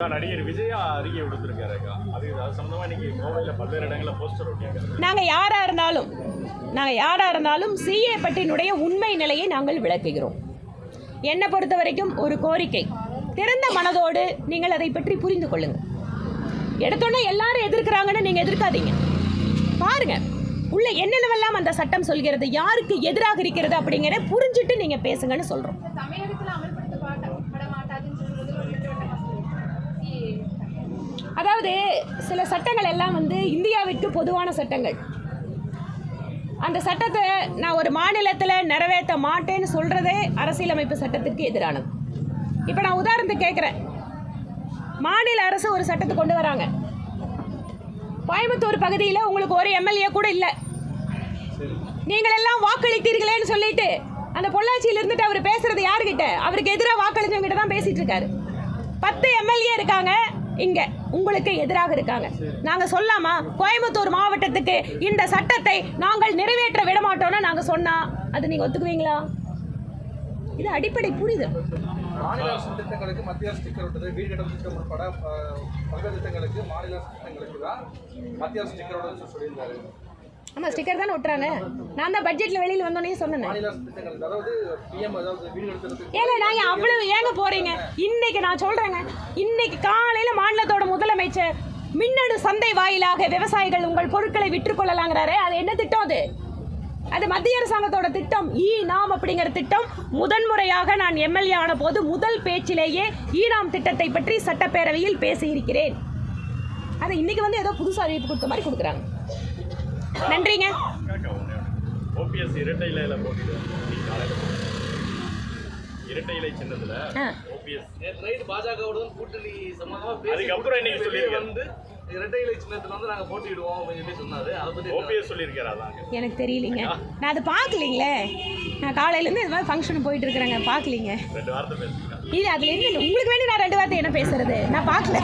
நடிகர் விஜயா அறிக்கை விடுத்திருக்காருக்கா. அது சம்பந்தமா இன்னைக்கு கோவையில் பல்வேறு இடங்களில் போஸ்டர் ஒட்டியிருக்காங்க. நாங்கள் யாரா இருந்தாலும் சிஏ பற்றினுடைய உண்மை நிலையை நாங்கள் விளக்குகிறோம். என்னை பொறுத்த வரைக்கும் ஒரு கோரிக்கை, திறந்த மனதோடு நீங்கள் அதை பற்றி புரிந்து கொள்ளுங்கள். எடுத்தோன்னே எல்லாரும் எதிர்க்கிறாங்கன்னு நீங்கள் எதிர்க்காதீங்க. பாருங்க உள்ள என்னென்னவெல்லாம் அந்த சட்டம் சொல்கிறது, யாருக்கு எதிராக இருக்கிறது அப்படிங்கிற புரிஞ்சுட்டு நீங்கள் பேசுங்கன்னு சொல்கிறோம். அதாவது சில சட்டங்கள் எல்லாம் இந்தியாவிற்கு பொதுவான சட்டங்கள். அந்த சட்டத்தை நான் ஒரு மாநிலத்தில் நிறைவேற்ற மாட்டேன்னு சொல்கிறதே அரசியலமைப்பு சட்டத்திற்கு எதிரானது. இப்போ நான் உதாரணத்துக்கு கேட்குறேன், மாநில அரசு ஒரு சட்டத்தை கொண்டு வராங்க. கோயம்புத்தூர் பகுதியில் உங்களுக்கு ஒரு எம்எல்ஏ கூட இல்லை. நீங்கள் எல்லாம் வாக்களித்தீர்களேன்னு சொல்லிட்டு அந்த பொள்ளாச்சியில் இருந்துட்டு அவர் பேசுறது யாருக்கிட்ட? அவருக்கு எதிராக வாக்களிச்சவங்கிட்ட தான் பேசிட்டு இருக்காரு. 10 எம்எல்ஏ இருக்காங்க, இங்க உங்களுக்கு எதிராக இருக்காங்க. நாங்க சொல்லாமா கோயம்புத்தூர் மாவட்டத்துக்கு இந்த சட்டத்தை நாங்கள் நிறைவேற்ற விட மாட்டோம்னு நாங்க சொன்னா அது நீங்க ஒத்துக்குவீங்களா? இது அடிப்படை புரிதல். மாநில அரசு திட்டங்களுக்கு மத்திய அரசு ஸ்டிக்கர் விட்டது, வீடு கட்டும் திட்டம் உட்பட பல்வேறு திட்டங்களுக்கு மாநில அரசு திட்டங்களுக்கு தான் மத்திய அரசு ஸ்டிக்கர் விட சொல்லியிருந்தாரு. ஆமா, ஸ்டிக்கர் தானே ஒட்டுறாங்க. நான் தான் பட்ஜெட்ல வெளியில வந்தோன்னே சொன்னேன். மாநில அரசு திட்டங்கள் அதாவது பிஎம் அதாவது வீடு கட்டுறதுக்கு ஏங்க நாங்க அவ்வளவு ஏங்க போறீங்க? இன்னைக்கு நான் சொல்றேங்க, இன்னைக்கு காலையில மாநிலத்தோட முதலமைச்சர் மின்னணு சந்தை வாயிலாக விவசாயிகள் உங்கள் பொருட்களை விற்றுக்கொள்ளலாங்கிறாரு. அது என்ன திட்டம்? அது மத்திய அரசாங்கத்தோட திட்டம். நாம் அப்படிங்கிற திட்டம் முதன்முறையாக நான் எம்எல்ஏ ஆன போது முதல் பேச்சிலேயே நாம் திட்டத்தை பற்றி சட்டப்பேரவையில் பேசியிருக்கிறேன். அதை இன்னைக்கு ஏதோ புதுசாக அறிவிப்பு கொடுத்த மாதிரி கொடுக்குறாங்க. நன்றிங்க. ஓபிஎஸ் இரட்டை இலையில இரட்டை இலை சின்னத்துல ஓபிஎஸ் பாஜகவுடன் கூட்டணி சம்பந்தமா அதுக்கப்புறம் இன்னைக்கு சொல்லியிருக்காரு இரட்டை இலை சின்னத்துல நாங்க போட்டிடுவோம் அப்படின்னு சொன்னாரு. அதை பத்தி ஓபிஎஸ் சொல்லியிருக்காரு. எனக்கு தெரியலீங்க, நான் அதை பார்க்கலீங்களே. நான் காலையிலேருந்து இது மாதிரி ஃபங்க்ஷன் போயிட்டு இருக்கிறேங்க, பார்க்கலீங்க. 2 வார்த்தை பேசுறேன். இது அதுல இருந்து உங்களுக்கு வேண்டி நான் 2 வார்த்தை என்ன பேசுறது? நான் பார்க்கல.